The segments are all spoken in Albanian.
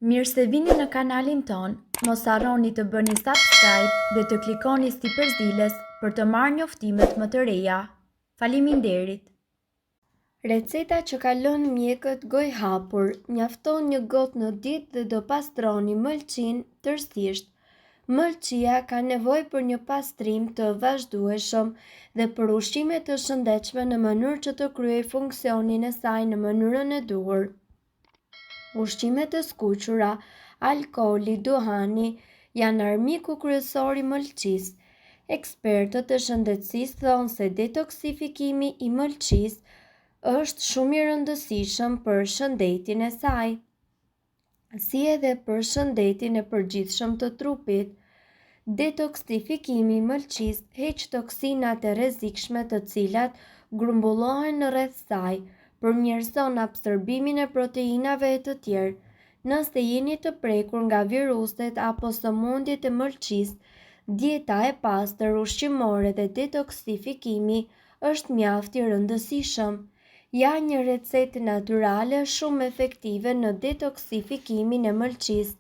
Mirë se vini në kanalin ton, mos harroni të bëni subscribe dhe të klikoni si përzieles për të marrë njoftimet më të reja. Faleminderit! Receta që ka lënë mjekët gojë hapur, mjafton një gotë në ditë dhe do pastroni mëlçin tërësisht. Mëlçia ka nevojë për një pastrim të vazhdueshëm dhe për ushqime të shëndetshme në mënyrë që të kryejë funksionin e saj në mënyrën e duhur. Ushqimet të skuqura, alkooli, duhani janë armiku kryesor i mëlçisë. Ekspertët e shëndetësisë thonë se detoksifikimi i mëlçisë është shumë i rëndësishëm për shëndetin e saj, si edhe për shëndetin e përgjithshëm të trupit. Detoksifikimi i mëlçisë heq toksinat e rrezikshme të cilat grumbullohen në rreth saj, përmirëson absorbimin e proteinave e të tjerë. Nëse jeni të prekur nga viruset apo sëmundjet e mëlçisë, dieta e pastër ushqimore dhe detoksifikimi është mjaft i rëndësishëm. Ja një recetë natyrale shumë efektive në detoksifikimin e mëlçisë.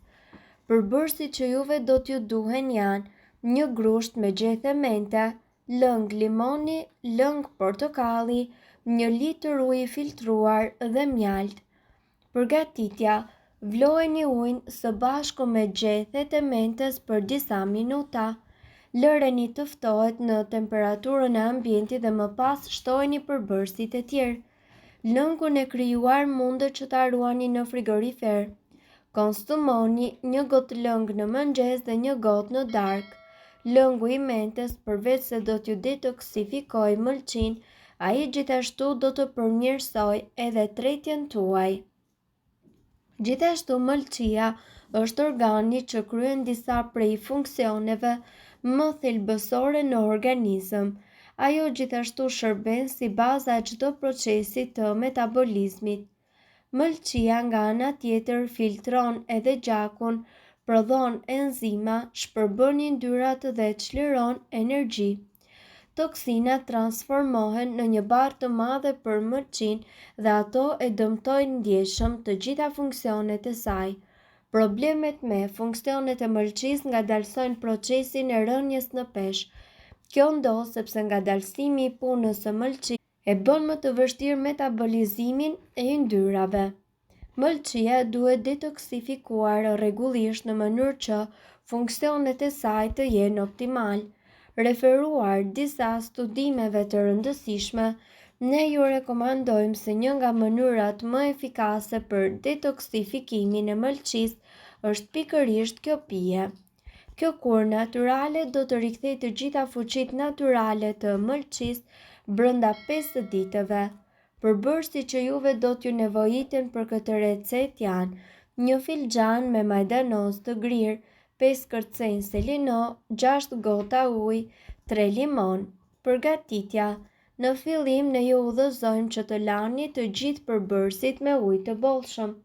Përbërësit që juve do t'ju duhen janë një grusht me gjethe mente, lëng limoni, lëng portokalli, 1 litër ujë i filtruar dhe mjalt. Përgatitja: vlojeni ujin së bashku me gjethet e mentes për disa minuta. Lëreni të ftohet në temperaturën e ambientit dhe më pas shtojeni përbërësit e tjerë. Lëngun e krijuar mundet që ta ruani në frigorifer. Konsumoni 1 gotë lëng në mëngjes dhe 1 gotë në darkë. Lëngu i mentes, përveç se do t'ju detoksifikojë mëlçin, ai gjithashtu do të përmirësoj edhe tretjen tuaj. Gjithashtu mëlçia është organi që kryen disa prej funksioneve më thelbësore në organizëm. Ajo gjithashtu shërben si baza e çdo procesi të metabolizmit. Mëlçia nga ana tjetër filtron edhe gjakun, prodhon enzima, shpërbën yndyrrat dhe çliron energji. Toksinat transformohen në një barë të madhe për mëlçin dhe ato e dëmtojnë ndjeshëm të gjitha funksionet e saj. Problemet me funksionet e mëlçisë ngadalsojnë procesin e rënies në peshë. Kjo ndodh sepse ngadalsimi i punës së mëlçisë e bën më të vështirë metabolizimin e yndyrave. Mëlçia duhet detoksifikuar rregullisht në mënyrë që funksionet e saj të jenë optimal. Referuar disa studimeve të rëndësishme, ne ju rekomandojmë se një nga mënyrat më efikase për detoksifikimin e mëlçisë është pikërisht kjo pije. Kjo kurë natyrale do të rikthejë të gjitha fuqitë natyrale të mëlçisë brenda 5 ditëve. Përbërësit që juve do t'ju nevojiten për këtë recetë janë 1 filxhan me majdanoz të grirë, 5 kërcenj selino, 6 gota ujë, 3 limon. Përgatitja: në fillim ne ju udhëzojmë që të lani të gjithë përbërësit me ujë të bollshëm.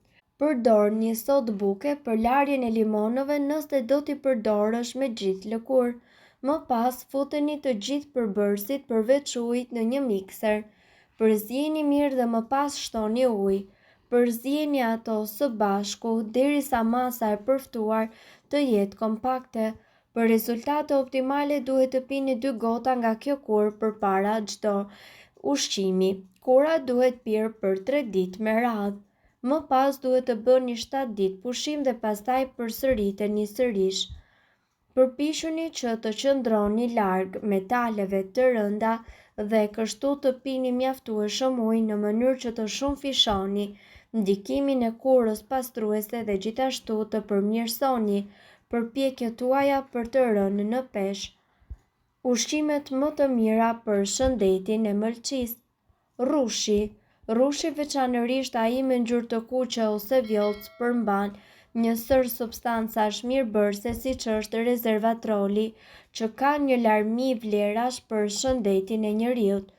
Përdorni sodë buke për larjen e limonëve nëse do t'i përdorësh me gjithë lëkurë. Më pas futeni të gjithë përbërësit përveç ujit në një mikser. Përzijeni mirë dhe më pas shtoni ujë. Përzijeni ato së bashku derisa masa e përftuar të jetë kompakte. Për rezultate optimale duhet të pini 2 gota nga kjo kurë përpara çdo ushqimi. Kura duhet pirë për 3 ditë me radhë. Më pas duhet të bëni 7 ditë pushim dhe pastaj përsëriteni sërish. Përpiquni që të qëndroni larg metaleve të rënda dhe kështu të pini mjaftueshëm ujë në mënyrë që të shumëfishoni ndikimin e kurës pastruese dhe gjithashtu të përmirësoni përpjekjet tuaja për të rënë në peshë. Ushqimet më të mira për shëndetin e mëlçisë. Rrushi. Rrushi, veçanërisht ai me ngjyrë të kuqe ose vjollcë, përmban një sër substancash mirëbërëse siç është rezervatroli, që ka një larmi vlerash për shëndetin e njerëzit.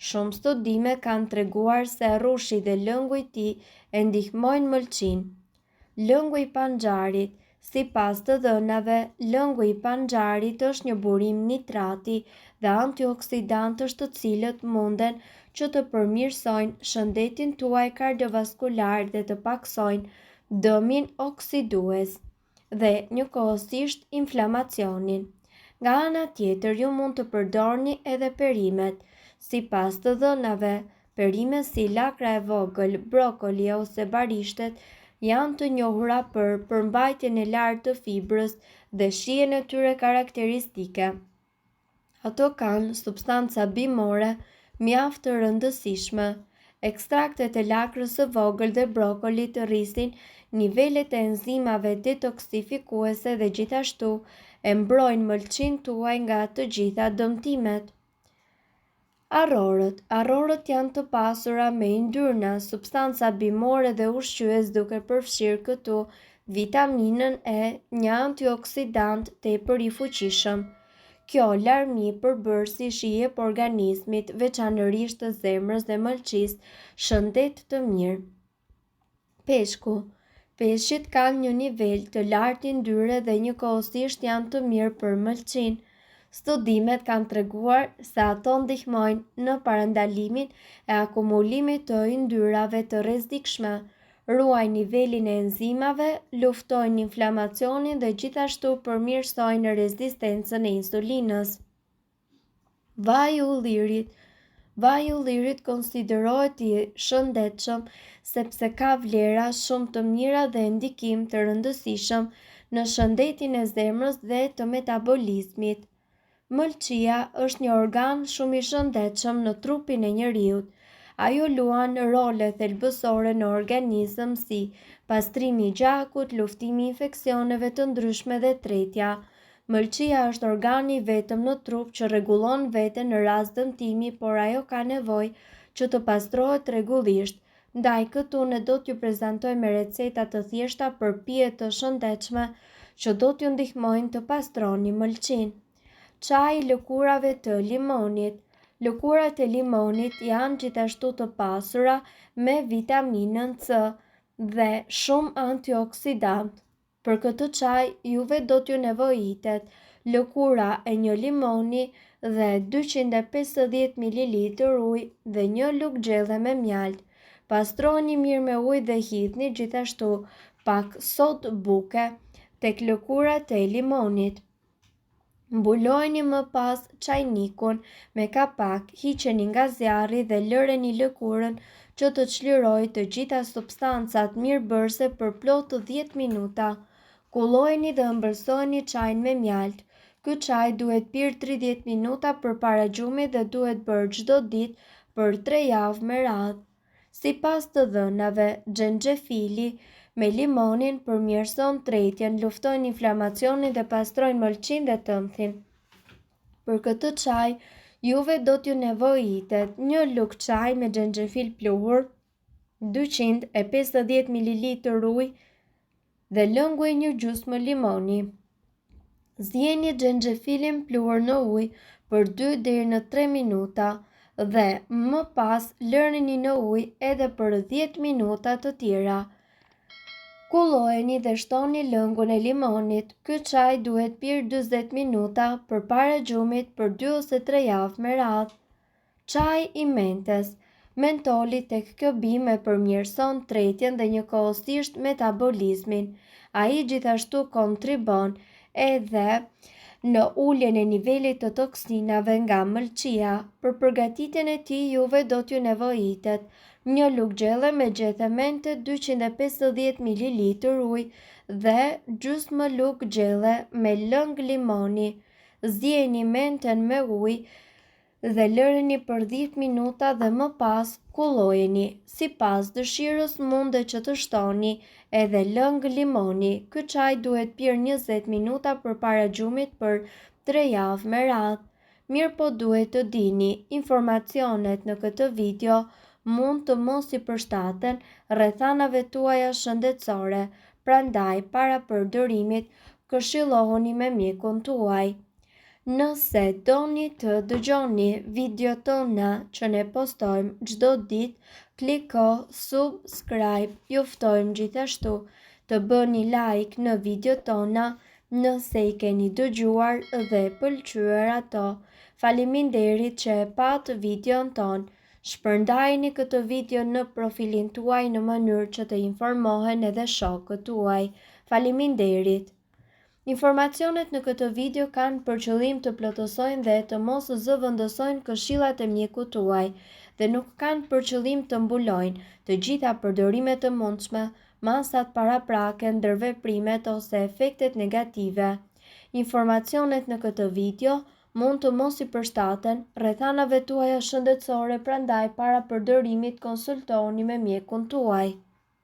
Shumë studime kanë treguar se rrushi dhe lëngu i tij e ndihmojnë mëlçin. Lëngu i panxharit. Sipas të dhënave, lëngu i panxharit është një burim nitrati dhe antioksidantësh të cilët munden që të përmirësojnë shëndetin tuaj kardiovaskular dhe të paksojnë dëmin oksidues dhe njëkohësisht inflamacionin. Nga ana tjetër, ju mund të përdorni edhe perimet. Sipas të dhënave, perimet si lakra e vogël, brokoli ose barishtet janë të njohura për përmbajtjen e lartë të fibrës dhe shijen e tyre karakteristike. Ato kanë substanca bimore mjaft të rëndësishme. Ekstraktet e lakrës së vogël dhe brokolit rrisin nivelet e enzimave detoksifikuese dhe gjithashtu e mbrojnë mëlçin tuaj nga të gjitha dëmtimet. Arrorët janë të pasura me yndyrna, substanca bimore dhe ushqyes, duke përfshirë këtu vitaminën E, një antioksidant tepër i fuqishëm. Kjo larmi përbërësi jep organizmit, veçanërisht të zemrës dhe mëlçisë, shëndet të mirë. Peshku. Peshqit kanë një nivel të lartë yndyre dhe njëkohësisht janë të mirë për mëlçin. Studimet kanë treguar se ato ndihmojnë në parandalimin e akumulimit të yndyrave të rrezikshme, ruajnë nivelin e enzimave, luftojnë inflamacionin dhe gjithashtu përmirësojnë rezistencën e insulinës. Vaji i ullirit. Vaji i ullirit konsiderohet i shëndetshëm sepse ka vlera shumë të mira dhe ndikim të rëndësishëm në shëndetin e zemrës dhe të metabolizmit. Mëlçia është një organ shumë i shëndetshëm në trupin e njeriut. Ajo luan role thelbësore në organizëm si pastrimi i gjakut, luftimi i infeksioneve të ndryshme dhe tretja. Mëlçia është organi vetëm në trup që rregullon veten në rast dëmtimi, por ajo ka nevojë që të pastrohet rregullisht. Ndaj këtu ne do t'ju prezantojmë receta të thjeshta për pije të shëndetshme që do t'ju ndihmojnë të pastroni mëlçin. Çaji i lëkurave të limonit. Lëkurat e limonit janë gjithashtu të pasura me vitaminën C dhe shumë antioksidant. Për këtë çaj juve do t'ju nevojitet lëkura e një limoni dhe 250 ml ujë dhe një lugë gjelle me mjalt. Pastroni mirë me ujë dhe hidhni gjithashtu pak sodë buke tek lëkurat e limonit. Mbulojini më pas çajnikun me kapak, hiqeni nga zjarri dhe lëreni lëkurën që të çlirojë të gjitha substancat mirëbërëse për plot 10 minuta. Kullojeni dhe ëmbëlsojeni çajin me mjalt. Ky çaj duhet pirë 30 minuta përpara gjumit dhe duhet bërë çdo ditë për 3 javë me radhë. Sipas të dhënave, xhenxhefili me limonin përmirëson tretjen, luftojnë inflamacionin dhe pastrojnë mëlçin dhe tënthin. Për këtë çaj, juve do t'ju nevojitet një lugë çaj me xhenxhefil pluhur, 250 ml ujë dhe lëngu i një gjysmë limoni. Zjeni xhenxhefilin pluhur në ujë për 2 deri në 3 minuta dhe më pas lëreni në ujë edhe për 10 minuta të tjera. Kullojeni dhe shtoni lëngun e limonit. Ky çaj duhet pirë 40 minuta përpara gjumit për 2 ose 3 javë me radhë. Çaji i mentës. Mentoli tek kjo bimë e përmirëson tretjen dhe njëkohësisht metabolizmin. Ai gjithashtu kontribon edhe në uljen e nivelit të toksinave nga mëlçia. Për përgatitjen e tij juve do t'ju nevojitet një lugë gjelle me gjethe mente, 250 ml ujë dhe gjysmë lugë gjelle me lëng limoni. Zjeni menten me ujë dhe lëreni për 10 minuta dhe më pas kullojeni. Sipas dëshirës mundet që të shtoni edhe lëng limoni. Ky çaj duhet pirë 20 minuta përpara gjumit për 3 javë me radhë. Mirë po duhet të dini, informacionet në këtë video mund të mos i përshtaten rrethanave tuaja shëndetësore, prandaj para përdorimit këshillohuni me mjekun tuaj. Nëse doni të dëgjoni videot tona që ne postojmë çdo ditë, kliko subscribe. Ju ftojmë gjithashtu të bëni like në videot tona nëse i keni dëgjuar dhe pëlqyer ato. Faleminderit që e pat videon ton. Shpërndajeni këtë video në profilin tuaj në mënyrë që të informohen edhe shokët tuaj. Faleminderit! Informacionet në këtë video kanë për qëllim të plotësojnë dhe të mos zëvendësojnë këshillat e mjekut tuaj dhe nuk kanë për qëllim të mbulojnë të gjitha përdorimet të mundshme, masat paraprake, ndërveprimet ose efektet negative. Informacionet në këtë video mund të mos i përshtaten rrethanave tuaja shëndetësore, prandaj para përdorimit konsultoni me mjekun tuaj.